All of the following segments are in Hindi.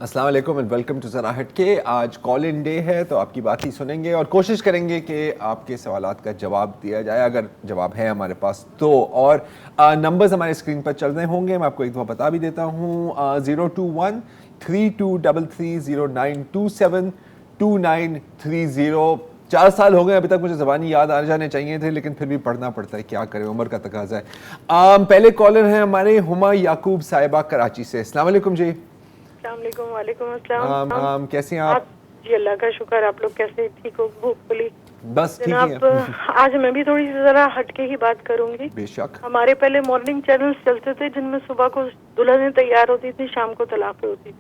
अस्सलाम वालेकुम एंड वेलकम टू ज़रा हटके। आज कॉल इन डे है तो आपकी बात ही सुनेंगे और कोशिश करेंगे कि आपके सवालात का जवाब दिया जाए, अगर जवाब है हमारे पास तो। और नंबर्स हमारे स्क्रीन पर चल रहे होंगे, मैं आपको एक दफ़ा बता भी देता हूँ। 021-3233-0927-2930। 4 साल हो गए अभी तक, मुझे ज़बानी याद आ जाने चाहिए थे लेकिन फिर भी पढ़ना पड़ता है, क्या करें, उम्र का तकाजा है। पहले कॉलर हैं हमारे हुमा याकूब साहिबा कराची से। अस्सलाम वालेकुम जी। वालेकुम अस्सलाम। कैसे हैं आप? जी अल्लाह का शुक्र। आप लोग कैसे? ठीक हो? होपफुली बस ठीक जनाब। है। आज मैं भी थोड़ी सी जरा हटके ही बात करूंगी। बेशक। हमारे पहले मॉर्निंग चैनल्स चलते थे जिनमें सुबह को दुल्हनें तैयार होती थी, शाम को तलाक़ें होती थी।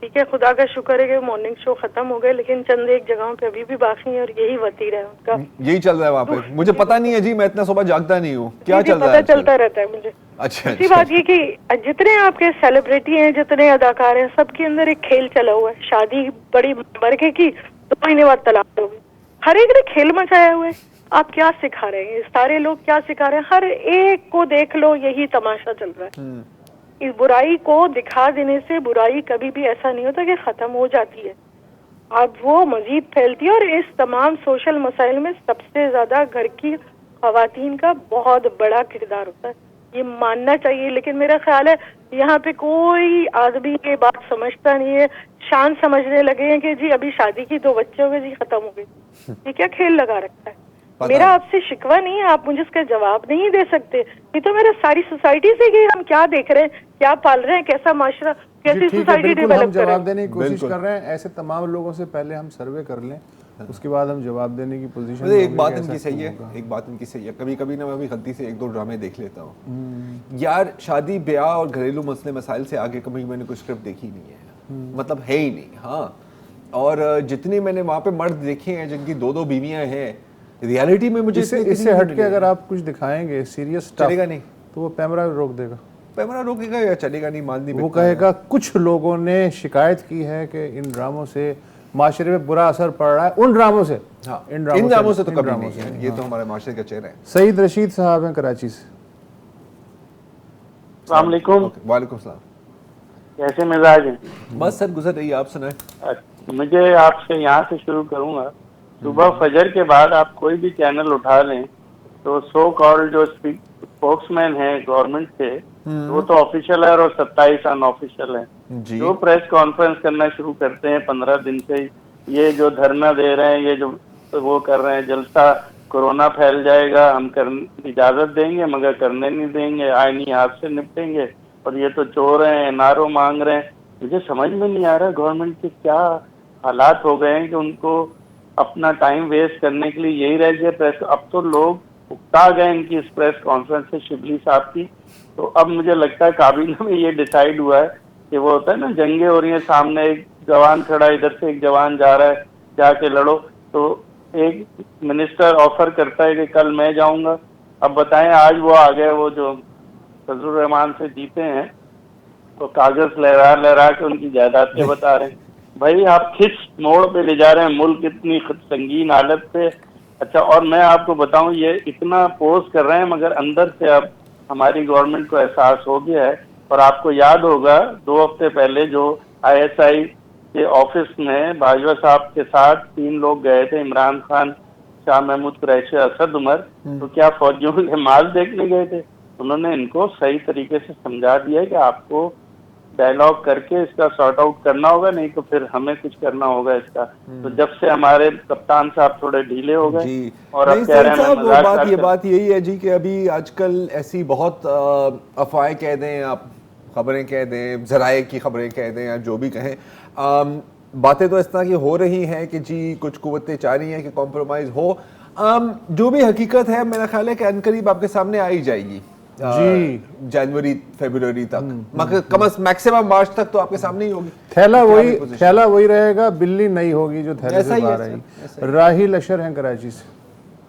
ठीक है, खुदा का शुक्र है कि मॉर्निंग शो खत्म हो गए, लेकिन चंद एक जगहों पे अभी भी बाकी है और यही वतीरा है उनका। यही चल रहा है वहाँ पे। मुझे पता नहीं है जी, मैं इतना सुबह जागता नहीं हूँ। क्या चल रहा है? पता चलता रहता है मुझे। अच्छा। दूसरी बात ये कि जितने आपके सेलिब्रिटी हैं, जितने अदाकार हैं, सबके अंदर एक खेल चला हुआ है। शादी बड़ी बरके की, 2 महीने बाद तलाक होगी। हर एक ने खेल मचाया हुआ है। आप क्या सिखा रहे हैं? सारे लोग क्या सिखा रहे हैं? हर एक को देख लो, यही तमाशा चल रहा है। इस बुराई को दिखा देने से बुराई कभी भी ऐसा नहीं होता कि खत्म हो जाती है, अब वो मजीद फैलती है। और इस तमाम सोशल मसाइल में सबसे ज्यादा घर की खवातीन का बहुत बड़ा किरदार होता है, ये मानना चाहिए। लेकिन मेरा ख्याल है यहाँ पे कोई आदमी ये बात समझता नहीं है। शान समझने लगे हैं कि जी अभी शादी की 2 बच्चे हो गए जी, खत्म हो गई। ये क्या खेल लगा रखा है? मेरा आपसे शिकवा नहीं है, आप मुझे इसका जवाब नहीं दे सकते। ये तो मेरा सारी सोसाइटी से कि हम क्या देख रहे हैं, क्या पाल रहे हैं, कैसा माशरा, कैसी सोसाइटी डेवलप कर रहे हैं। जवाब देने की कोशिश कर रहे हैं। ऐसे तमाम लोगों से पहले हम सर्वे कर लें, उसके बाद हम जवाब देने की पोजीशन में। एक बात इनकी सही है, एक बात इनकी सही है। कभी कभी ना मैं भी गलती से 1-2 ड्रामे देख लेता हूँ यार। शादी ब्याह और घरेलू मसले मसाइल से आगे कभी मैंने कोई स्क्रिप्ट देखी नहीं है, मतलब है ही नहीं। हाँ, और जितने मैंने वहाँ पे मर्द देखे हैं जिनकी 2-2 बीवियाँ हैं, रियलिटी में मुझे इससे हटके अगर आप कुछ दिखाएंगे सीरियस चलेगा नहीं तो वो कैमरा रोक देगा। कैमरा रोकेगा या चलेगा नहीं, मान नहीं। वो कहेगा कुछ लोगों ने शिकायत की है कि इन ड्रामों से माशरे में बुरा असर पड़ रहा है। उन ड्रामों से, हाँ, इन ड्रामों से तो कभी नहीं है। ये तो हमारे माशरे का चेहरा है। सईद रशीद साहब हैं कराची से। अस्सलाम वालेकुम। वालेकुम सलाम। कैसे मिजाज हैं? बस सर गुजर रही है, आप सुनाएं। मुझे आपसे यहाँ से शुरू करूँगा। सुबह फजर के बाद आप कोई भी चैनल उठा लें तो सो कॉल्ड जो स्पोक्समैन है गवर्नमेंट के, वो तो ऑफिशियल है और 27 अनऑफिशियल है। जो प्रेस कॉन्फ्रेंस करना शुरू करते हैं 15 दिन से, ये जो धरना दे रहे हैं, ये जो वो कर रहे हैं जलसा, कोरोना फैल जाएगा, हम इजाजत देंगे मगर करने नहीं देंगे, आईनी हाथ से निपटेंगे, और ये तो चोर हैं, एनआरओ मांग रहे हैं। मुझे समझ में नहीं आ रहा गवर्नमेंट के क्या हालात हो गए हैं कि उनको अपना टाइम वेस्ट करने के लिए यही रह गया प्रेस। अब तो लोग उकता गए इनकी इस प्रेस कॉन्फ्रेंस से, शिबली साहब की। तो अब मुझे लगता है काबीना में ये डिसाइड हुआ है कि वो होता है ना, जंगे हो रही है, सामने एक जवान खड़ा, इधर से एक जवान जा रहा है, जाके लड़ो। तो एक मिनिस्टर ऑफर करता है कि कल मैं जाऊंगा। अब बताएं, आज वो आ गए, वो जो फजलुर रहमान से जीते हैं, तो कागज लहरा लहरा के उनकी जायदादें बता रहे हैं। भाई आप किस मोड़ पे ले जा रहे हैं मुल्क, इतनी संगीन हालत पे। अच्छा, और मैं आपको बताऊं, ये इतना पोज कर रहे हैं मगर अंदर से अब हमारी गवर्नमेंट को एहसास हो गया है। और आपको याद होगा 2 हफ्ते पहले जो ISI के ऑफिस में बाजवा साहब के साथ 3 लोग गए थे, इमरान खान, शाह महमूद कुरैशी, असद उमर, तो क्या फौजियों के माल देखने गए थे? उन्होंने इनको सही तरीके से समझा दिया कि आपको डायलॉग करके इसका सॉर्ट आउट करना होगा, नहीं तो फिर हमें कुछ करना होगा इसका। तो जब से हमारे कप्तान साहब थोड़े ढीले हो गए और अब कह रहे हैं, ये बात यही है जी कि अभी आजकल ऐसी बहुत अफवाहें कह दें, आप खबरें कह दें, ज़राए की खबरें कह दें, या जो भी कहें, बातें तो इस तरह की हो रही हैं कि जी कुछ कुव्वतें चाह रही हैं कि कॉम्प्रोमाइज़ हो। जो भी हकीकत है मेरा ख्याल है कि अनकरीब आपके सामने आ ही जाएगी जी, जनवरी फरवरी तक, मैक्सिमम मार्च तक तो आपके सामने ही होगी। थैला वही रहेगा, बिल्ली नहीं होगी जो थैले से बाहर आई। राहिल अशर हैं कराची से।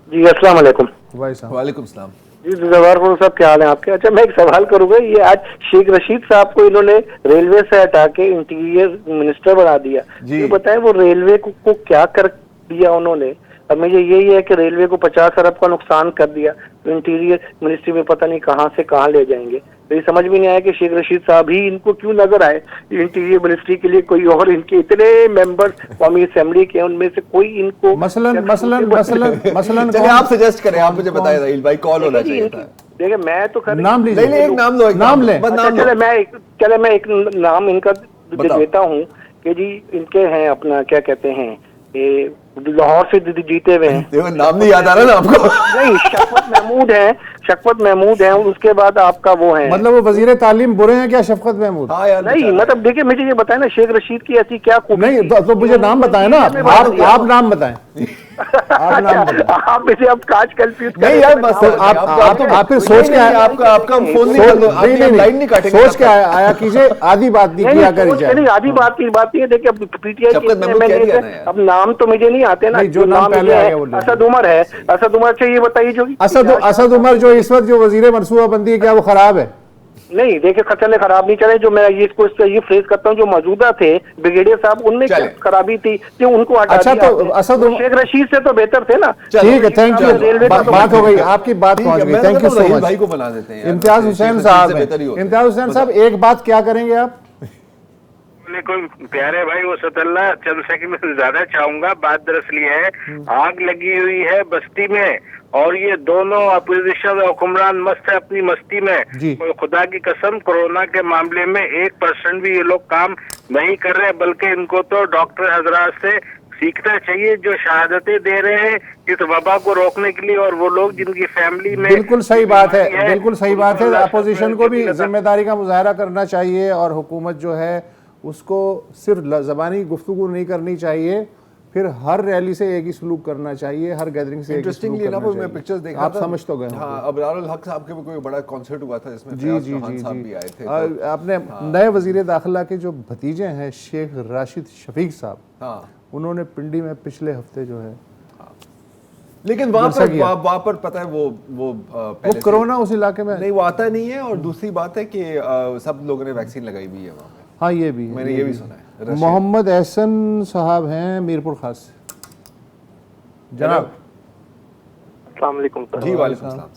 जी अस्सलाम वालेकुम। वालेकुम सलाम जी जवाहर साहब, क्या हाल है आपके? अच्छा, मैं एक सवाल करूंगा। ये आज शेख रशीद साहब को इन्होंने रेलवे से हटा के इंटीरियर मिनिस्टर बना दिया। ये बताएं वो रेलवे को क्या कर दिया उन्होंने? अब मुझे यही है कि रेलवे को 50 अरब का नुकसान कर दिया, तो इंटीरियर मिनिस्ट्री में पता नहीं कहां से कहां ले जाएंगे। तो ये समझ में नहीं आया कि शेख रशीद साहब ही इनको क्यों नजर आए इंटीरियर मिनिस्ट्री के लिए, कोई और इनके इतने मेंबर्स कौमी असेंबली के उनमें से कोई इनको मसलन चलिए आप सजेस्ट करें, आप मुझे बताएं रहील भाई कौन होना चाहिए था। देखिए मैं तो खैर नाम लीजिए, नहीं, एक नाम दो, एक नाम लें। अच्छा, चले मैं एक नाम इनका देता हूँ कि जी इनके हैं अपना क्या कहते हैं, ये लाहौर से जीते हुए हैं, देखो नाम नहीं याद आ रहा ना आपको। नहीं शफकत महमूद है, उसके बाद आपका वो है, मतलब वो वजीर तालीम बुरे हैं क्या शफकत महमूद? हाँ यार, नहीं मतलब देखिए मुझे ये बताएं ना शेख रशीद की ऐसी क्या खूबी नहीं थी? तो मुझे नाम बताएं ना, आप नाम बताएं। आप इसे अब काज कंफ्यूज नहीं यार, बस आप फिर सोच के आपका फोन नहीं, लाइन नहीं काटेंगे, सोच के आया कीजिए, आधी बात नहीं किया करी जाए। नहीं आधी बात की बात नहीं है, देखिए अब पीटीआई अब नाम तो मुझे नहीं आते ना, जो नाम पहले आया वो असद उमर है, असद उमर से ये बताइए जो असद उमर जो इस वक्त जो वजीर मनसूबाबंदी है, क्या वो खराब है? नहीं देखिए चले खराब नहीं चले, जो मैं इसको ये फ्रेज करता हूँ, जो मौजूदा थे ब्रिगेडियर साहब उनमें क्या खराबी थी कि उनको हटा अच्छा दिया। तो असद शेख रशीद से तो बेहतर थे ना। ठीक है, थैंक यू, बात हो गई, आपकी बात पहुंच गई, थैंक यू सो मच। भाई को बना देते हैं इम्तियाज हुसैन साहब, इम्तियाज हुसैन साहब एक बात क्या करेंगे आप? कोई प्यारे भाई वो सतल्ला चंद सेकंड में ज्यादा चाहूंगा। बात दरअसल ये है, आग लगी हुई है बस्ती में और ये दोनों अपोजिशन और हुक्मरान मस्त है अपनी मस्ती में। खुदा की कसम कोरोना के मामले में 1% भी ये लोग काम नहीं कर रहे, बल्कि इनको तो डॉक्टर हजरात से सीखना चाहिए जो शहादतें दे रहे हैं इस वबा को रोकने के लिए, और वो लोग जिनकी फैमिली में बिल्कुल सही बात है, बिल्कुल सही बात है। अपोजिशन को भी जिम्मेदारी का मुजाहरा करना चाहिए और हुकूमत जो है उसको सिर्फ ज़बानी गुफ्तगू नहीं करनी चाहिए, फिर हर रैली से एक ही सलूक करना चाहिए, हर गैदरिंग से इंटरेस्टिंगली ना मैं पिक्चर्स देख रहा आप था, समझ तो गए। हाँ, अबरारुल हक साहब के भी कोई बड़ा कॉन्सर्ट हुआ था जिसमें जी जी जी साहब भी आए थे। आपने नए वजीर दाखिला के जो भतीजे हैं शेख राशिद शफीक साहब, हाँ, उन्होंने पिंडी में पिछले हफ्ते जो है, लेकिन वहाँ पर पता है वो कोरोना उस इलाके में नहीं, वो आता नहीं है, और दूसरी बात है कि सब लोगों ने वैक्सीन लगाई भी है वहाँ पे। हाँ ये भी मैंने ये भी सुना है। मोहम्मद एहसन साहब हैं मीरपुर खास से। जनाब अस्सलाम वालेकुम सर। जी वालेकुम सलाम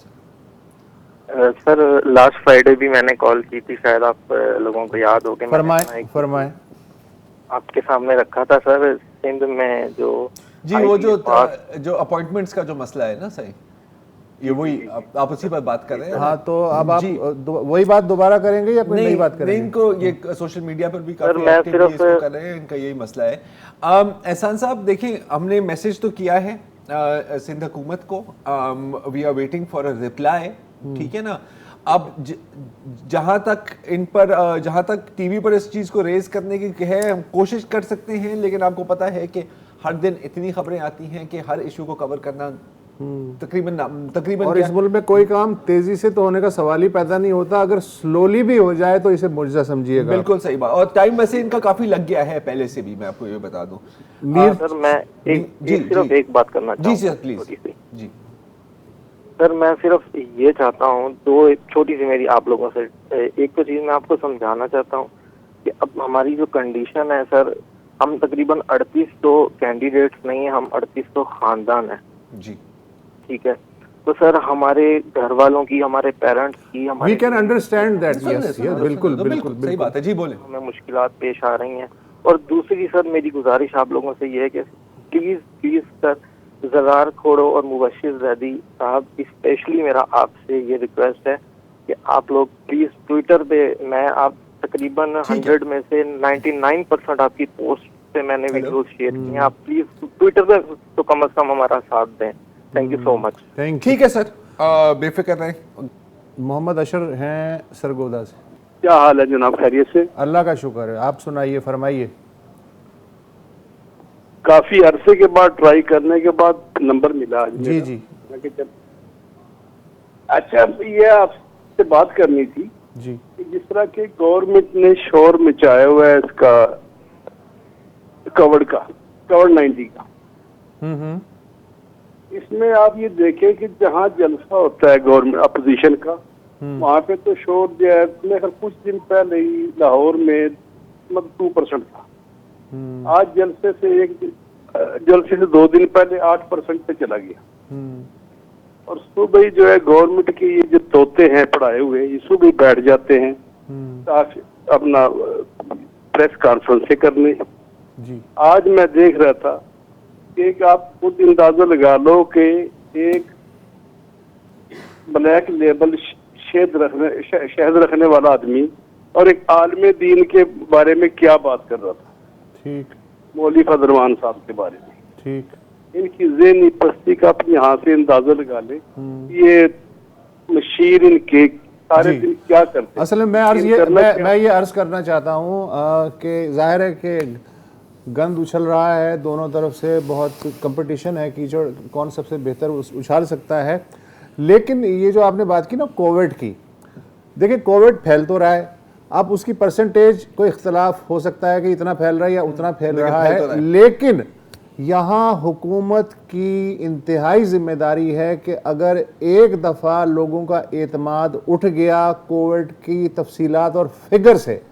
सर लास्ट फ्राइडे भी मैंने कॉल की थी, शायद आप लोगों को याद होगा। फरमाएं। आपके सामने रखा था सर सिंध में जो जी वो जो अपॉइंटमेंट्स का जो मसला है ना, सही ये वही आप उसी पर बात कर रहे हैं। हाँ तो अब आप वही बात दोबारा करेंगे या कोई नई बात करेंगे? इनको ये सोशल मीडिया पर भी काफी एक्टिवली इसको कर रहे हैं, इनका यही मसला है। एहसान साहब देखिए, हमने मैसेज तो किया है सिंध हुकूमत को, we are waiting for a reply, ठीक है ना। अब जहां तक टीवी पर इस चीज को रेज करने की है, हम कोशिश कर सकते हैं, लेकिन आपको पता है कि हर दिन इतनी खबरें आती हैं कि हर इशू को कवर करना तकरीबन और इस मुल्क में कोई काम तेजी से तो होने का सवाल ही पैदा नहीं होता, अगर स्लोली भी हो जाए तो इसे मुआवजा समझिएगा। बिल्कुल सही बात, और टाइम वैसे इनका काफी लग गया है पहले से भी, मैं आपको ये बता दूं। सर मैं सिर्फ एक बात करना चाहूँगा। जी सर प्लीज। जी सर मैं सिर्फ ये चाहता हूँ, दो एक छोटी सी मेरी आप लोगों से एक तो चीज मैं आपको समझाना चाहता हूँ कि अब हमारी जो कंडीशन है सर, हम तकरीबन 38 तो कैंडिडेट्स नहीं है, हम 38 तो खानदान है जी, ठीक है। तो सर हमारे घर वालों की, हमारे पेरेंट्स की, हमारे we can understand that, yes बिल्कुल सही बात है जी, बोले। हमें मुश्किलात पेश आ रही हैं। और दूसरी सर मेरी गुजारिश आप लोगों से ये है कि प्लीज सर ज़रार खोड़ो और मुबश्शिर ज़ैदी साहब, स्पेशली मेरा आपसे ये रिक्वेस्ट है कि आप लोग प्लीज ट्विटर पे, मैं आप तकरीबन 100 में से 99% आपकी पोस्ट पे मैंने वीडियो शेयर की हैं, आप प्लीज ट्विटर पे तो कम से कम हमारा साथ दें। Thank you so much. ठीक है सर, बेफिक्र रहें। मोहम्मद अशर हैं सरगोदा से। क्या हाल है जनाब, खैरियत से? अल्लाह का शुक्र है, आप सुनाइए, फरमाइए। काफी अरसे के बाद ट्राई करने के बाद नंबर मिला आज जी जी। अच्छा, ये आपसे बात करनी थी जी, जिस तरह के गवर्नमेंट ने शोर मचाया हुआ है इसका कोविड-19 का, इसमें आप ये देखें कि जहाँ जलसा होता है गवर्नमेंट अपोजिशन का, वहाँ पे तो शोर जो है कुछ दिन पहले ही लाहौर में मतलब 2% था, आज जलसे से 2 दिन पहले 8% पे चला गया। और सुबह ही जो है गवर्नमेंट की ये जो तोते हैं पढ़ाए हुए, ये सुबह ही बैठ जाते हैं ताकि अपना प्रेस कॉन्फ्रेंस करने। जी आज मैं देख रहा था कि आप खुद अंदाजा लगा लो कि एक ब्लैक लेबल शहद रखने वाला आदमी और एक आलमे दीन के बारे में क्या बात कर रहा था, ठीक मौलवी फजलरहमान साहब के बारे में। ठीक। इनकी ज़हनी पस्ती का अपने यहाँ से अंदाजा लगा ले, ये मशीर इनके सारे दिन क्या करते। असल में मैं ये अर्ज करना चाहता हूँ कि जाहिर है कि गंद उछल रहा है दोनों तरफ से, बहुत कंपटीशन है, कीचड़ कौन सबसे बेहतर उछाल सकता है। लेकिन ये जो आपने बात की ना कोविड की, देखिए कोविड फैल तो रहा है, अब उसकी परसेंटेज कोई इख्तलाफ हो सकता है कि इतना फैल रहा है या उतना फैल रहा है, लेकिन यहाँ हुकूमत की इंतहाई जिम्मेदारी है कि अगर एक दफ़ा लोगों का एतमाद उठ गया कोविड की तफसीलात और फिगर से,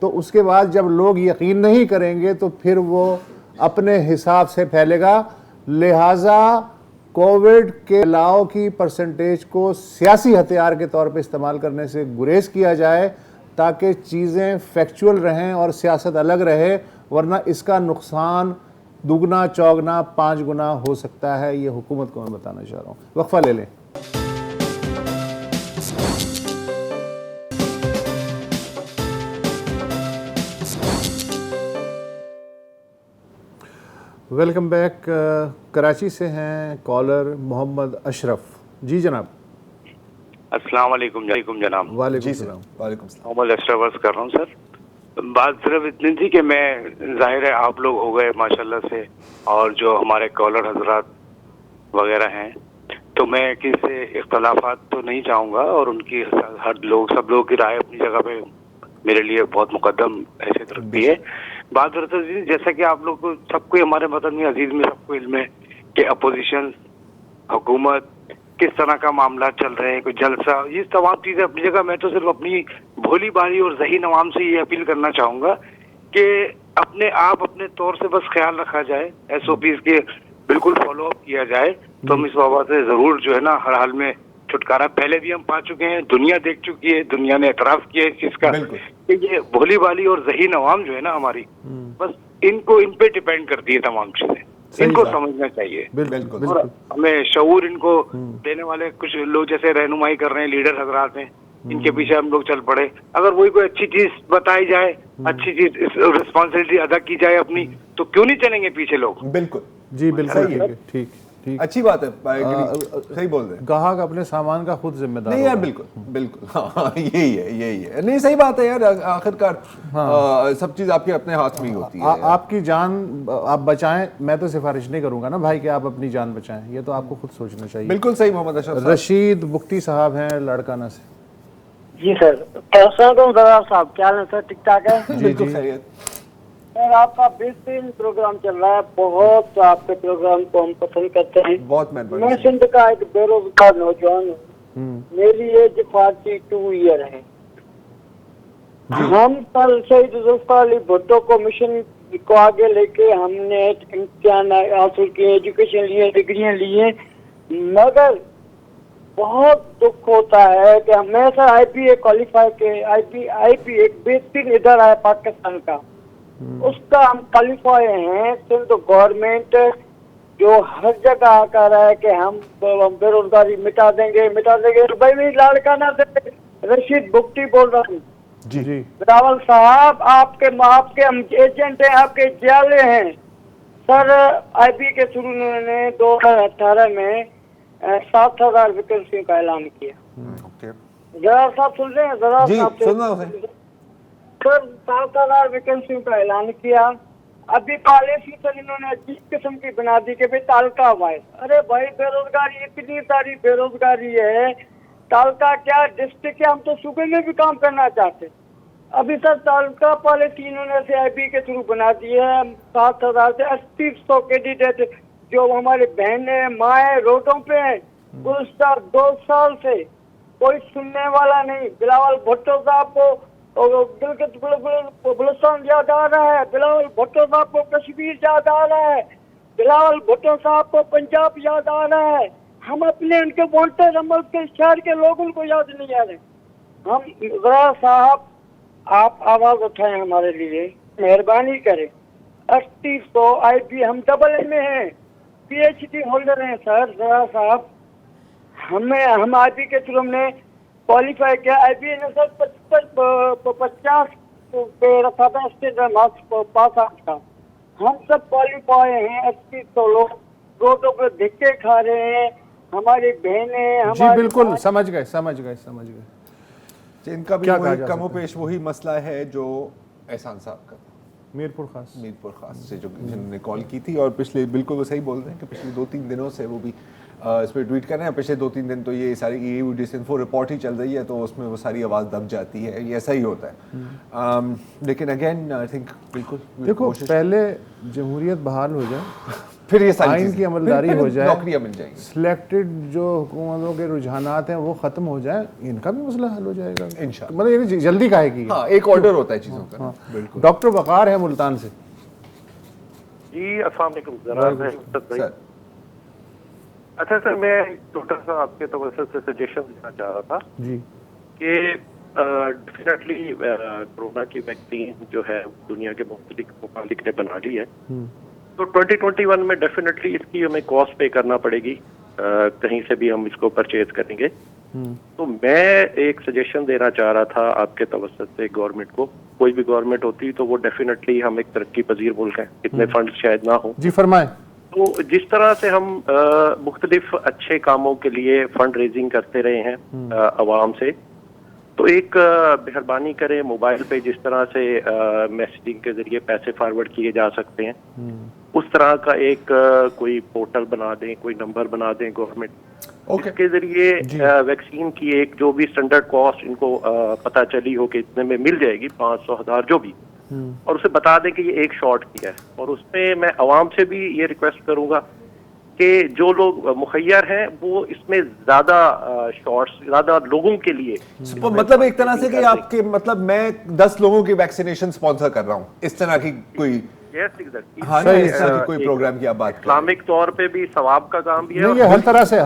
तो उसके बाद जब लोग यकीन नहीं करेंगे तो फिर वो अपने हिसाब से फैलेगा। लिहाजा कोविड के फैलाव की परसेंटेज को सियासी हथियार के तौर पे इस्तेमाल करने से गुरेज किया जाए ताकि चीज़ें फैक्चुअल रहें और सियासत अलग रहे, वरना इसका नुकसान दुगना चौगना 5 गुना हो सकता है। ये हुकूमत को मैं बताना चाह रहा हूँ। वक्फा ले लें। Welcome back. कराची से हैं कॉलर मोहम्मद अशरफ। जी जनाब। अस्सलाम वालेकुम जनाब। वालेकुम सलाम। वालेकुम सलाम। मोहम्मद अशरफ अर्ज कर रहा हूँ सर। बात सिर्फ इतनी थी कि मैं, जाहिर है आप लोग हो गए माशाल्लाह से, और जो हमारे कॉलर हजरात वगैरह हैं, तो मैं किसी इख्तलाफात तो नहीं चाहूँगा, और उनकी हर लोग सब लोगों की राय अपनी जगह पे मेरे लिए बहुत मुकद्दम हैसियत रखती है। बात दरअसल जैसा कि आप लोग को सबको, हमारे वतन में अजीज में सबको इल्म है कि अपोजिशन, हुकूमत, किस तरह का मामला चल रहे हैं, कोई जलसा, ये तमाम चीजें अपनी जगह। मैं तो सिर्फ अपनी भोली बारी और ज़हीन अवाम से ये अपील करना चाहूँगा कि अपने आप अपने तौर से बस ख्याल रखा जाए, SOPs के बिल्कुल फॉलो अप किया जाए, तो हम इस बाबत से ज़रूर जो है ना हर हाल में छुटकारा पहले भी हम पा चुके हैं, दुनिया देख चुकी है, दुनिया ने एतराफ़ किया है इस चीज़ का कि ये भोली बाली और ज़हीन अवाम जो है ना हमारी, बस इनको इन पे डिपेंड करती है तमाम चीज़ें, इनको समझना चाहिए। बिल्कुल। और हमें शऊर इनको देने वाले कुछ लोग जैसे रहनुमाई कर रहे हैं, लीडर हजरात हैं, इनके पीछे हम लोग चल पड़े। अगर वही कोई अच्छी चीज बताई जाए, अच्छी चीज रिस्पॉन्सिबिलिटी अदा की जाए अपनी, तो क्यों नहीं चलेंगे पीछे लोग। बिल्कुल जी बिल्कुल। ठीक। अच्छी बात है, सही बोल रहे हैं। ग्राहक अपने सामान का खुद जिम्मेदार नहीं यार, बिल्कुल हाँ, यही है। नहीं, सही बात है यार, आखिरकार सब चीज आपके अपने हाथ में ही होती है। आपकी जान आप बचाएं, मैं तो सिफारिश नहीं करूंगा ना भाई कि आप अपनी जान बचाएं, ये तो आपको खुद सोचना चाहिए। बिल्कुल सही। मोहम्मद अशरफ रशीद बुख्ती साहब हैं लड़काना से। जी सर, कैसा साहब, क्या हाल है सर? ठीक ठाक है? बिल्कुल खैरियत सर। आपका बेहतरीन प्रोग्राम चल रहा है, बहुत आपके प्रोग्राम को हम पसंद करते हैं। बहुत मैं सिंध का एक बेरोजगार नौजवान हूँ, मेरी एज 42 ईयर है। हम कल शहीद जुल्फिकार अली भुट्टो को मिशन को आगे लेके हमने इम्तिहान हासिल किए, एजुकेशन लिए, डिग्रियां लिए, मगर बहुत दुख होता है कि मैं सर IPA क्वालिफाई के, IPA एक बेहतरीन इदारा है पाकिस्तान का, उसका हम क्वालिफाई हैं। सिंध गवर्नमेंट जो हर जगह आकर रहा है कि हम बेरोजगारी मिटा देंगे। तो भाई मेरी लाड़काना से रशीद बुख्ती बोल रहा हूँ। जी बिलावल साहब, आपके हम एजेंट हैं, आपके जियाले हैं सर। IPA के शुरू उन्होंने 2018 में 7,000 वैकेंसियों का ऐलान किया। जरा साहब सुन रहे हैं? जरा सर 7,000 वैकेंसियों का ऐलान किया। अभी पॉलिसी सर इन्होंने जिस किस्म की बना दी कि भाई तालका वाइज, अरे भाई बेरोजगारी, इतनी सारी बेरोजगारी है, तालका क्या डिस्ट्रिक्ट है, हम तो सूबे में भी काम करना चाहते। अभी सर तालका पॉलिसी इन्होंने से IPA के थ्रू बना दी है। 7,000 से 8,100 कैंडिडेट जो हमारे बहनें माएँ रोडों पे हैं, गुज़श्ता 2 साल से कोई सुनने वाला नहीं। बिलावल भुट्टो साहब को बलुस्तान याद आ रहा है, बिलावल भुट्टो साहब को कश्मीर याद आ रहा है, बिलावल भुट्टो साहब को पंजाब याद आ रहा है। हम अपने उनके वोटर हम उसके शहर के लोगों को याद नहीं आ रहे। हम जरा साहब आप आवाज उठाएं हमारे लिए, मेहरबानी करें। 3800 IB हम डबल में हैं, PhD होल्डर हैं सर। जरा साहब हमें हम IB के थ्रू हमने क्वालिफाई किया। IB ने सर 50 पे रखा था स्टैंडर्ड मार्क्स पास आउट का। हम सब क्वालिफाई हैं। 3800 लोग रोडों पर धक्के खा रहे हैं, हमारी बहनें जी बिल्कुल समझ गए। इनका भी वही कमोपेश वही मसला है जो एहसान साहब का मीरपुर खास से जो जिन्होंने कॉल की थी, और पिछले बिल्कुल वो सही बोल रहे हैं कि पिछले 2-3 दिनों से वो भी इस पर ट्वीट कर रहे हैं। पिछले 2-3 दिन तो ये सारी EU डिसइंफो रिपोर्ट ही चल रही है, तो उसमें वो सारी आवाज़ दब जाती है, ये ऐसा ही होता है। लेकिन अगेन आई थिंक बिल्कुल देखो पहले जमहूरियत बहाल हो जाए, फिर ये सारी आइन की अमलदारी हो जाए, नौकरियां मिल जाएंगी, सिलेक्टेड जो हुकूमतों के रुझानात हैं वो खत्म हो जाए, इनका भी मसला हल हो जाएगा इंशाअल्लाह। मतलब ये जल्दी का है कि हाँ, एक ऑर्डर होता है चीज़ों का। बिल्कुल। डॉक्टर वकार है मुल्तान से। जी अस्सलाम वालेकुम। जरा अच्छा सर, मैं छोटा सा आपके तवज्जो से सजेशन देना चाह रहा था जी कि डेफिनेटली कोरोना की वैक्सीन जो है दुनिया के मुख्तलिफ ममालिक ने बना ली है, तो 2021 में डेफिनेटली इसकी हमें कॉस्ट पे करना पड़ेगी, कहीं से भी हम इसको परचेज करेंगे। तो मैं एक सजेशन देना चाह रहा था आपके तवज्जो से गवर्नमेंट को, कोई भी गवर्नमेंट होती तो वो डेफिनेटली हम एक तरक्की पजीर मुल्क हैं, इतने फंड शायद ना हो। जी फरमाएं। तो जिस तरह से हम मुख्तलिफ अच्छे कामों के लिए फंड रेजिंग करते रहे हैं अवाम से, तो एक मेहरबानी करें मोबाइल पे जिस तरह से मैसेजिंग के जरिए पैसे फॉरवर्ड किए जा सकते हैं, उस तरह का एक कोई पोर्टल बना दें, कोई नंबर बना दें गवर्नमेंट, इसके जरिए वैक्सीन की एक जो भी स्टैंडर्ड कॉस्ट इनको पता चली हो कि इतने में मिल जाएगी, 500,000 जो भी, और उसे बता दें कि ये एक शॉट की है। और उसमें मैं अवाम से भी ये रिक्वेस्ट करूंगा कि जो लोग मुखैर हैं वो इसमें ज्यादा शॉट्स ज्यादा लोगों के लिए, मतलब एक तरह से कि आपके मतलब मैं 10 लोगों की वैक्सीनेशन स्पॉन्सर कर रहा हूँ, इस तरह की कोई हाँ इस तरह की कोई प्रोग्राम की आप बात करें। इस्लामिक तौर पे भी सवाब का काम भी है। नहीं, ये हर तरह से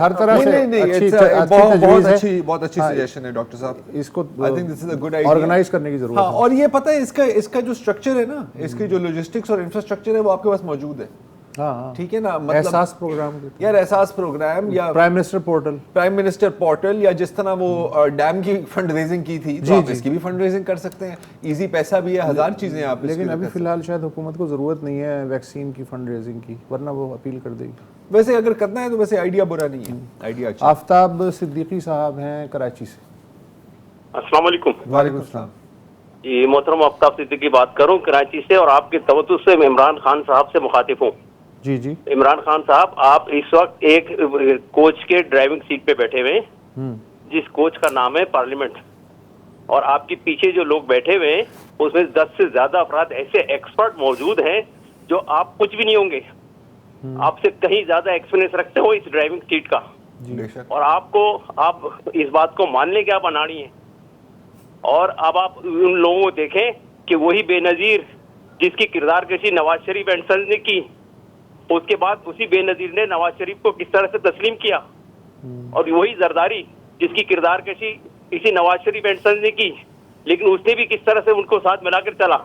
बहुत अच्छी सजेशन है डॉक्टर साहब, इसको I think this is a good idea, organise करने की जरूरत है। और ये पता है इसका जो स्ट्रक्चर है ना, इसकी जो लॉजिस्टिक्स और इंफ्रास्ट्रक्चर है वो आपके पास मौजूद है। हाँ, ठीक है ना, मतलब एहसास प्रोग्राम यार, एहसास प्रोग्राम या प्राइम मिनिस्टर पोर्टल या जिस तरह वो डैम की फंड रेजिंग की थी, तो आप इसकी भी फंड रेजिंग कर सकते हैं, इजी पैसा भी है, 1000 चीजें आप। लेकिन अभी फिलहाल शायद हुकूमत को जरूरत नहीं है वैक्सीन की फंड रेजिंग की, वरना वो अपील कर देगी। वैसे अगर करना है तो वैसे आइडिया बुरा नहीं है, आइडिया अच्छा। आफ्ताब सिद्दीकी साहब हैं कराची से। अस्सलाम वालेकुम। वालेकुम सलाम जी, मोहतरम आफ्ताब सिद्दीकी बात करूं कराची से, और आपके तवज्जो से इमरान खान साहब से मुखातिब हूं। जी जी इमरान खान साहब, आप इस वक्त एक कोच के ड्राइविंग सीट पे बैठे हुए हैं, जिस कोच का नाम है पार्लियामेंट, और आपके पीछे जो लोग बैठे हुए हैं उसमें 10 से ज्यादा अफराद ऐसे एक्सपर्ट मौजूद हैं जो आप कुछ भी नहीं होंगे, आपसे कहीं ज्यादा एक्सपीरियंस रखते हो इस ड्राइविंग सीट का, और आप इस बात को मानने के आप अनाड़ी हैं। और अब आप उन लोगों को देखें कि वही बेनजीर जिसकी किरदार कशी नवाज शरीफ एंड सन्स ने की, उसके बाद उसी बेनजीर ने नवाज शरीफ को किस तरह से तस्लीम किया, और वही जरदारी जिसकी किरदार कशी इसी नवाज शरीफ एंड सन्स ने की, लेकिन उसने भी किस तरह से उनको साथ मिलाकर चला।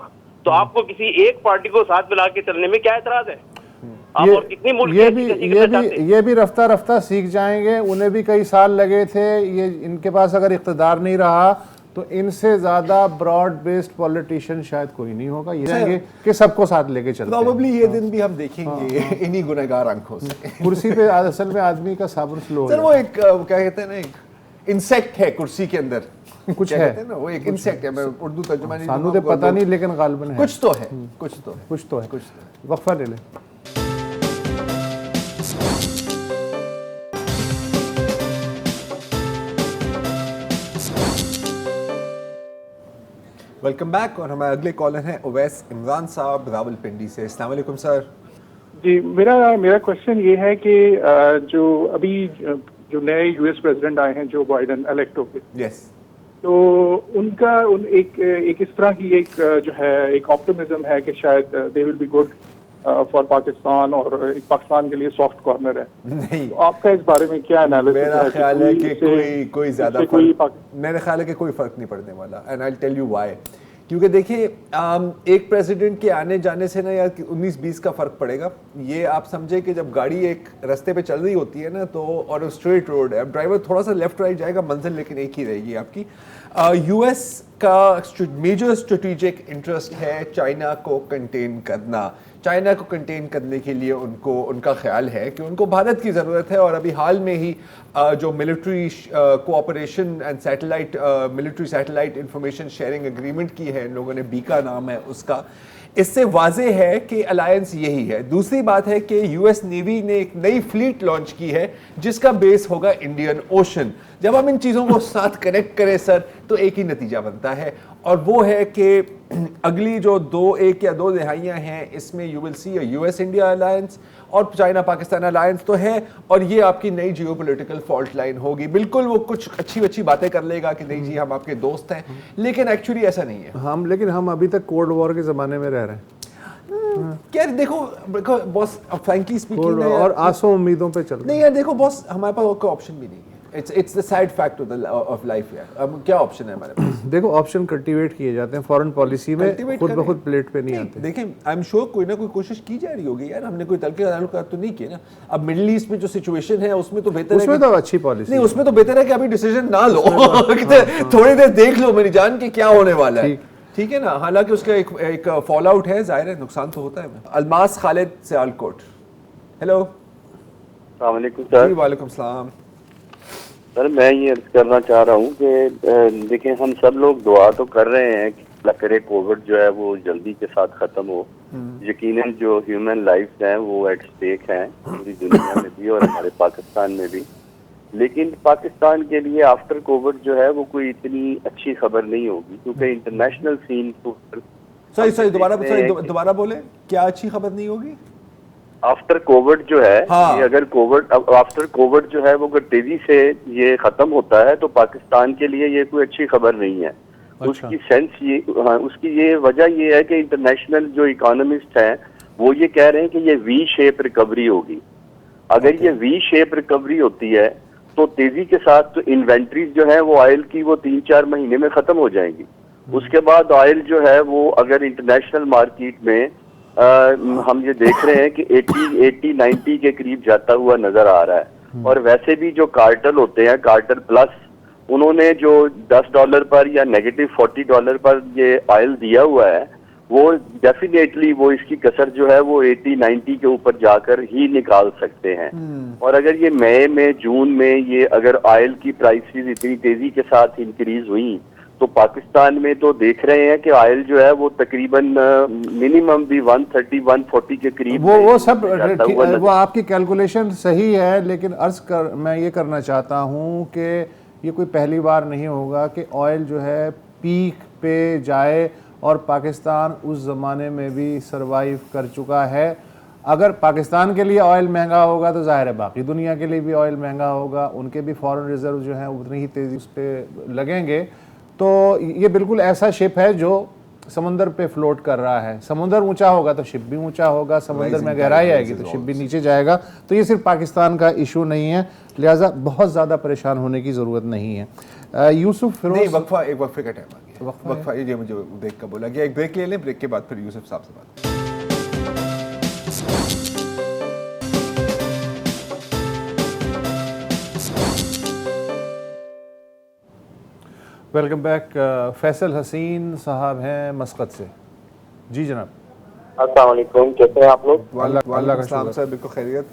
तो आपको किसी एक पार्टी को साथ मिला के चलने में क्या एतराज है? आप और कितनी मुल्क ये भी रफ्ता रफ्ता सीख जाएंगे, उन्हें भी कई साल लगे थे, ये इनके पास अगर इख्तिदार नहीं रहा तो इनसे ज्यादा ब्रॉड बेस्ड पॉलिटिशियन शायद कोई नहीं होगा, ये कहेंगे कि सबको साथ लेके चलते हैं। प्रोबेबली ये दिन भी हम देखेंगे इन्हीं गुनहगार आंखों से। कुर्सी पे असल में आदमी का साबुर स्लो सर, वो एक क्या कहते हैं ना, एक इंसेक्ट है कुर्सी के अंदर, कुछ है ना, वो एक इंसेक्ट है। मैं उर्दू तर्जुमा नहीं सानू तो पता नहीं, लेकिन गालिबन है, कुछ तो है, कुछ तो है। वक्फा ले ले। Welcome back. और हमारे अगले कॉलर हैं उवैस इमरान साहब रावलपिंडी से। अस्सलाम वालेकुम सर। जी, मेरा क्वेश्चन ये है कि जो अभी जो नए यूएस प्रेसिडेंट आए हैं, जो बाइडेन इलेक्ट होके, यस, तो उनका एक इस तरह की एक जो है एक ऑप्टिमिज्म है कि शायद they will be good for Pakistan और पाकिस्तान के लिए सॉफ्ट कॉर्नर है। नहीं, तो आपका इस बारे में क्या एनालिसिस मेरा है? ख्याल है कि कोई ज्यादा फर्क, मेरा ख्याल है कि कोई फर्क नहीं पड़ने वाला, and I will tell you why. क्योंकि देखिए एक प्रेसिडेंट के आने जाने से ना यार 19-20 का फर्क पड़ेगा। ये आप समझे कि जब गाड़ी एक रास्ते पे चल रही होती है ना, तो और स्ट्रेट रोड है, अब ड्राइवर थोड़ा सा लेफ्ट राइट जाएगा, मंजिल लेकिन एक ही रहेगी आपकी। यूएस का मेजर स्ट्रेटेजिक इंटरेस्ट है चाइना को कंटेन करना। चाइना को कंटेन करने के लिए उनका ख्याल है कि उनको भारत की ज़रूरत है, और अभी हाल में ही जो military cooperation and satellite military satellite information sharing agreement की है इन लोगों ने, बीका नाम है उसका, इससे वाजे है कि अलायंस यही है। दूसरी बात है कि यूएस नेवी ने एक नई फ्लीट लॉन्च की है जिसका बेस होगा इंडियन ओशन। जब हम इन चीज़ों को साथ कनेक्ट करें सर, तो एक ही नतीजा बनता है, और वो है कि अगली जो 1 या 2 दिहाइयाँ हैं, इसमें you will see US India alliance और चाइना पाकिस्तान अलायंस तो है, और ये आपकी नई जियोपॉलिटिकल फॉल्ट लाइन होगी। बिल्कुल वो कुछ अच्छी बातें कर लेगा कि नहीं जी हम आपके दोस्त हैं, लेकिन एक्चुअली ऐसा नहीं है। लेकिन हम अभी तक कोल्ड वॉर के ज़माने में रह रहे हैं। क्या देखो बॉस, फ्रैंकली स्पीकिंग, और आसों उम्मीदों पे चल रहे हैं। नहीं यार देखो बॉस, हमारे पास कोई ऑप्शन भी नहीं है। It's the side fact of life यार। अब क्या ऑप्शन है हमारे पास? देखो ऑप्शन कल्टीवेट किए जाते हैं फॉरेन पॉलिसी में, खुद ब खुद प्लेट पे नहीं आते। देखें, आई एम श्योर कोई ना कोई कोशिश की जा रही होगी यार, हमने कोई तलके ताल्लुकात तो नहीं किए ना। अब मिडिल ईस्ट में जो सिचुएशन है उसमें तो बेहतर है, उसमें तो अच्छी पॉलिसी नहीं, उसमें तो बेहतर है कि अभी डिसीजन ना लो, थोड़ी देर देख लो मेरी जान के क्या होने वाला है, ठीक है ना। हालांकि उसका एक फॉल आउट है, जाहिर है नुकसान तो होता है। अलमास खालिद सियालकोट, हेलो। अस्सलाम वालेकुम सर। जी वालेकुम सलाम। सर मैं ये अर्ज करना चाह रहा हूँ कि देखिए हम सब लोग दुआ तो कर रहे हैं कि अल्लाह करे कोविड जो है वो जल्दी के साथ खत्म हो। यकीनन जो ह्यूमन लाइफ हैं वो एट स्टेक हैं पूरी दुनिया में भी और हमारे पाकिस्तान में भी, लेकिन पाकिस्तान के लिए आफ्टर कोविड जो है वो कोई इतनी अच्छी खबर नहीं होगी, क्योंकि इंटरनेशनल सीन सॉरी दोबारा बोले, क्या अच्छी खबर नहीं होगी? आफ्टर कोविड जो है, हाँ। अगर आफ्टर कोविड जो है वो अगर तेजी से ये खत्म होता है तो पाकिस्तान के लिए ये कोई अच्छी खबर नहीं है। अच्छा। उसकी ये वजह ये है कि इंटरनेशनल जो इकोनॉमिस्ट हैं वो ये कह रहे हैं कि ये वी शेप रिकवरी होगी। अगर ये वी शेप रिकवरी होती है तो तेजी के साथ तो इन्वेंट्रीज जो है वो ऑयल की वो 3-4 महीने में खत्म हो जाएंगी। उसके बाद ऑयल जो है वो अगर इंटरनेशनल मार्केट में हम ये देख रहे हैं कि 80-90 के करीब जाता हुआ नजर आ रहा है। और वैसे भी जो कार्टेल होते हैं, कार्टेल प्लस, उन्होंने जो $10 पर या -$40 पर ये ऑयल दिया हुआ है, वो डेफिनेटली वो इसकी कसर जो है वो 80-90 के ऊपर जाकर ही निकाल सकते हैं। और अगर ये मई में जून में ये अगर ऑयल की प्राइसेस इतनी तेजी के साथ इंक्रीज हुई तो पाकिस्तान में तो देख रहे हैं कि ऑयल जो है वो तकरीबन मिनिमम भी 130-140 के करीब वो सब वो आपकी कैलकुलेशन सही है, लेकिन मैं ये करना चाहता हूँ कि ये कोई पहली बार नहीं होगा कि ऑयल जो है पीक पे जाए, और पाकिस्तान उस ज़माने में भी सरवाइव कर चुका है। अगर पाकिस्तान के लिए ऑयल महंगा होगा तो जाहिर है बाकी दुनिया के लिए भी ऑयल महंगा होगा, उनके भी फॉरेन रिजर्व जो हैं उतनी ही तेज़ी उस पर लगेंगे। तो ये बिल्कुल ऐसा शिप है जो समुंदर पे फ्लोट कर रहा है। समुंदर ऊंचा होगा तो शिप भी ऊंचा होगा, समुंदर में गहराई आएगी तो शिप भी नीचे जाएगा। तो ये सिर्फ पाकिस्तान का इशू नहीं है, लिहाजा बहुत ज़्यादा परेशान होने की ज़रूरत नहीं है। यूसुफ फिरोज, एक वक्फे का टाइम आ गया, वक्फा ये मुझे ब्रेक का बोला गया, एक ब्रेक ले लें, ब्रेक के बाद फिर यूसुफ साहब से बात। Welcome back. फैसल हसीन साहब हैं मस्कत से। जी जनाब। अस्सलाम वालेकुम, कैसे हैं आप लोग? अल्लाह का शुक्र सर, बिल्कुल खैरियत।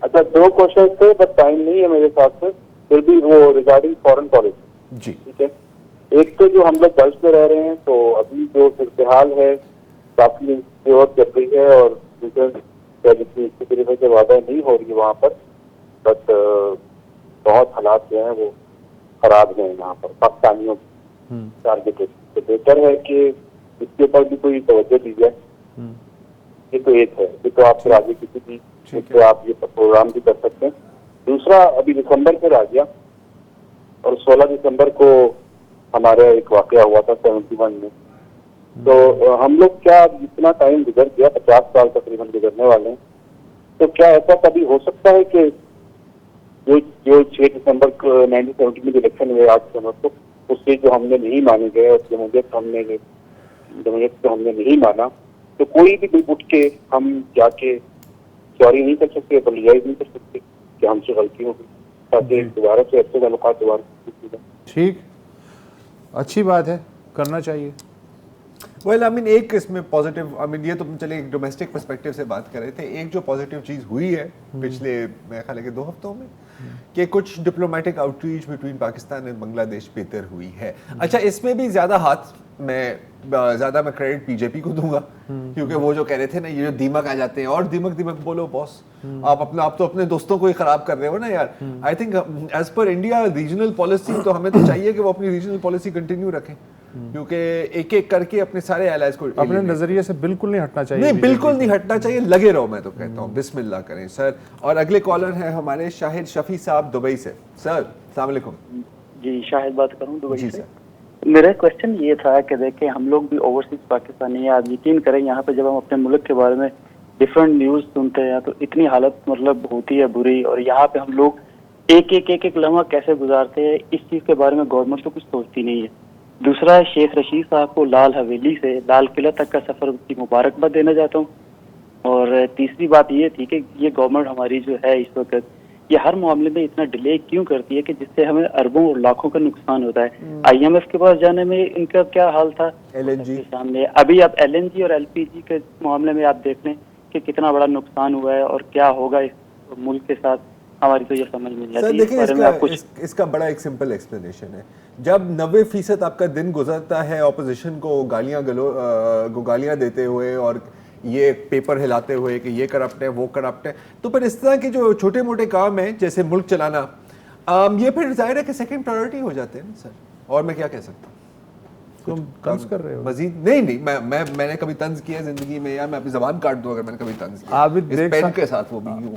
अच्छा, 2 क्वेश्चन थे, बस टाइम नहीं है मेरे साथ में, फिर भी वो रिगार्डिंग फॉरेन पॉलिसी। जी ठीक है। एक तो जो हम लोग गल्फ में रह रहे हैं, तो अभी जो फिलहाल है काफी इंसिक्योर चल रही है, और तकरीबन से वादा नहीं हो रही है वहाँ पर, बट बहुत हालात जो है वो खराब है यहाँ पर पाकिस्तानियों टारगेटेड। तो बेहतर है कि इसके ऊपर भी कोई तवज्जो दी जाए। ये तो एक है, ये तो आप फिर आगे किसी भी तो आप ये प्रोग्राम भी कर सकते हैं। दूसरा, अभी दिसंबर फिर आ गया, और 16 दिसंबर को हमारा एक वाकया हुआ था 71 में, तो हम लोग क्या जितना टाइम गुजर गया, 50 साल तकरीबन गुजरने वाले हैं, तो क्या ऐसा कभी हो सकता है कि जो 6 दिसंबर 1970 में इलेक्शन हुए 8 दिसंबर को, उससे जो हमने नहीं माने गए और जमहूरियत को हमने नहीं माना, तो कोई भी उठ के हम जाके सॉरी नहीं कर सकते, अपलोजाइज नहीं कर सकते कि हमसे गलती हो गई, ताकि दोबारा से अच्छे ताल्लुकात दोबारा। ठीक, अच्छी बात है, करना चाहिए। वेल आई मीन एक इसमें पॉजिटिव, आई मीन ये तो चले एक डोमेस्टिक पर्सपेक्टिव से बात कर रहे थे, एक जो पॉजिटिव चीज़ हुई है पिछले मेरे ख्याल है 2 हफ्तों में कि कुछ diplomatic outreach between Pakistan and Bangladesh बेहतर हुई है। अच्छा, इसमें भी ज़्यादा मैं क्रेडिट बीजेपी को दूंगा, क्योंकि वो जो कह रहे थे ना, ये जो दीमक आ जाते हैं, और दीमक बोलो बॉस, आप तो अपने दोस्तों को ही खराब कर रहे हो ना यार। I think as per India regional policy तो हमें तो चाहिए कि वो अपनी रीजनल पॉलिसी कंटिन्यू रखें, क्योंकि एक एक करके अपने सारे एलाइज को अपने नजरिए से बिल्कुल नहीं हटना चाहिए। नहीं, बिल्कुल नहीं हटना चाहिए, लगे रहो, मैं तो कहता हूँ बिस्मिल्लाह करें सर। और अगले कॉलर हैं हमारे शाहिद शफी साहब दुबई से। सर अस्सलाम वालेकुम। जी, शाहिद बात करूँ दुबई जी से। सर, मेरा क्वेश्चन ये था कि देखिए, हम लोग भी ओवरसीज पाकिस्तानी हैं, आप यकीन करें यहाँ पे जब हम अपने मुल्क के बारे में डिफरेंट न्यूज़ सुनते हैं तो इतनी हालत मतलब होती है बुरी, और यहाँ पे हम लोग एक लम्हा कैसे गुजारते हैं, इस चीज़ के बारे में गवर्नमेंट तो कुछ सोचती नहीं है। दूसरा, शेख रशीद साहब को लाल हवेली से लाल किला तक का सफर की मुबारकबाद देना चाहता हूँ। और तीसरी बात ये थी कि ये गवर्नमेंट हमारी जो है इस वक्त ये हर मामले में इतना डिले क्यों करती है कि जिससे हमें अरबों और लाखों का नुकसान होता है। IMF के पास जाने में इनका क्या हाल था, LNG सामने अभी आप LNG और LPG के मामले में आप देख लें कि कितना बड़ा नुकसान हुआ है और क्या होगा इस मुल्क के साथ, हमारी तो ये समझ में नहीं आती। सर देखिए, इसका बड़ा एक सिंपल एक्सप्लेनेशन है। जब 90% आपका दिन गुजरता है ऑपोजिशन को गालियां देते हुए और ये पेपर हिलाते हुए कि ये करप्ट है वो करप्ट है, तो फिर इस तरह के जो छोटे मोटे काम हैं जैसे मुल्क चलाना, ये फिर जाहिर है कि सेकंड प्रायोरिटी हो जाते हैं ना सर। और मैं क्या कह सकता हूँ? तुम तंज कर रहे हो? मजीद नहीं, मैंने कभी तंज किया जिंदगी में, या मैं अपनी जबान काट दूं अगर मैंने कभी तंज किया आबिद इस बेग पेन के साथ, वो भी यूं।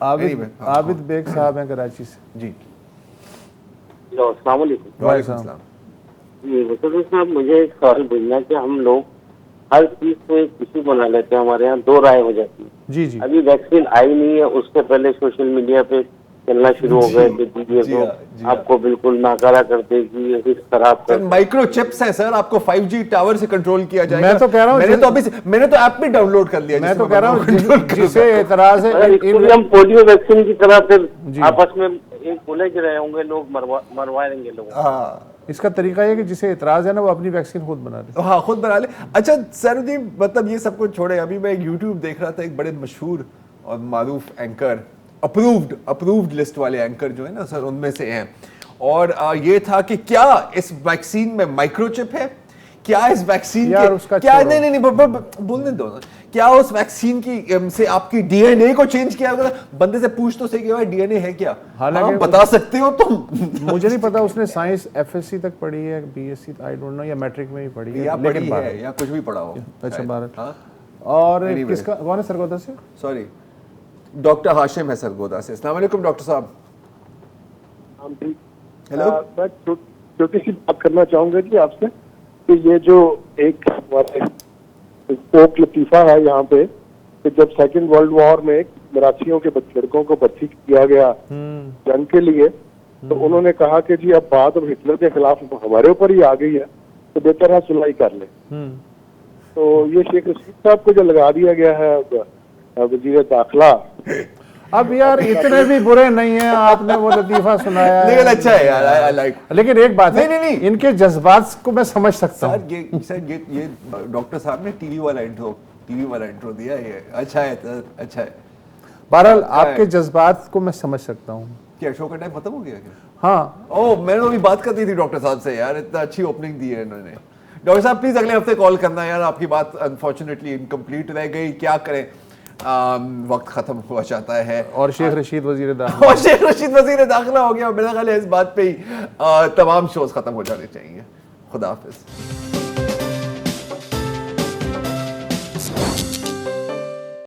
आबिद बेग साहब हैं कराची से। जी, अस्सलाम वालेकुम। वालेकुम सलाम। जी मुस्तफा साहब, मुझे एक सवाल पूछना है कि हम लोग हर चीज को एक इशू बना लेते हैं, हमारे यहाँ 2 राय हो जाती है। जी जी। अभी वैक्सीन आई नहीं है, उससे पहले सोशल मीडिया पे चलना शुरू हो गए कि आपको बिल्कुल नाकारा कर देगी, खराब कर। माइक्रोचिप्स हैं सर, आपको 5G टावर से कंट्रोल किया जाएगा। मैं तो कह रहा हूँ, मैंने तो ऐप भी डाउनलोड कर लिया। मैं तो कह रहा हूँ जिसे एतराज है, हम पोलियो वैक्सीन की तरह फिर आपस में एक उलझ रहे होंगे, लोग मरवाएंगे लोग। इसका तरीका ये कि जिसे एतराज है ना वो अपनी वैक्सीन खुद बना ले। हाँ, खुद बना ले। अच्छा सरुद्दीन, मतलब ये सब कुछ छोड़े, अभी मैं यूट्यूब देख रहा था, एक बड़े मशहूर और मारूफ एंकर, अप्रूव्ड लिस्ट वाले एंकर जो है ना सर, उनमें से हैं। और ये था कि क्या इस वैक्सीन में माइक्रोचिप है, क्या इस वैक्सीन यार उसका क्या नहीं बोलने दो, क्या उस वैक्सीन की से आपकी डीएनए को चेंज किया गया? बंदे से पूछ तो सही कि भाई डीएनए है क्या, हालांकि बता सकते हो तुम? मुझे नहीं पता उसने साइंस FSC तक पढ़ी है, BSc आई डोंट नो, या मैट्रिक में ही पढ़ी है, या पढ़ी है या कुछ भी पढ़ा हो। अच्छा, भारत। और किसका, कौन है सरगोदा से? सॉरी, डॉक्टर हाशिम है सरगोदा से। अस्सलाम वालेकुम डॉक्टर साहब। हेलो, मैं छोटी सी बात करना चाहूंगा जी आपसे कि ये जो एक हमारे पोप लतीफा है यहाँ पे, कि जब सेकंड वर्ल्ड वॉर में मराठियों के लड़कों को भर्ती किया गया जंग के लिए, तो उन्होंने कहा कि जी अब बात अब हिटलर के खिलाफ हमारे ऊपर ही आ गई है, तो बेहतर है सुलह कर ले। तो ये शेख रशीद साहब को जो लगा दिया गया है वजीर दाखिला, अब यार इतने भी बुरे नहीं हैं, आपने वो लतीफा सुनाया है, लेकिन अच्छा है यार, आई लाइक। लेकिन एक बात है, नहीं, इनके जज्बात को मैं समझ सकता हूँ। ये डॉक्टर साहब ने टीवी वाला इंट्रो दिया है, अच्छा है, अच्छा है। बहरहाल आपके जज्बात को मैं समझ सकता हूँ। क्या शो का टाइम खत्म हो गया क्या? हाँ। ओह, मैंने अभी बात कर दी थी डॉक्टर साहब से यार, इतना अच्छी ओपनिंग दी है इन्होंने। डॉक्टर साहब प्लीज अगले हफ्ते कॉल करना यार, आपकी बात अनफॉर्चुनेटली इनकम्प्लीट रह गई, क्या करें, वक्त खत्म हुआ चाहता है। और शेख रशीद वजीर दाखिला हो गया। मेरा ख्याल है इस बात पे ही तमाम शोज खत्म हो जाने चाहिए। खुदा हाफिज।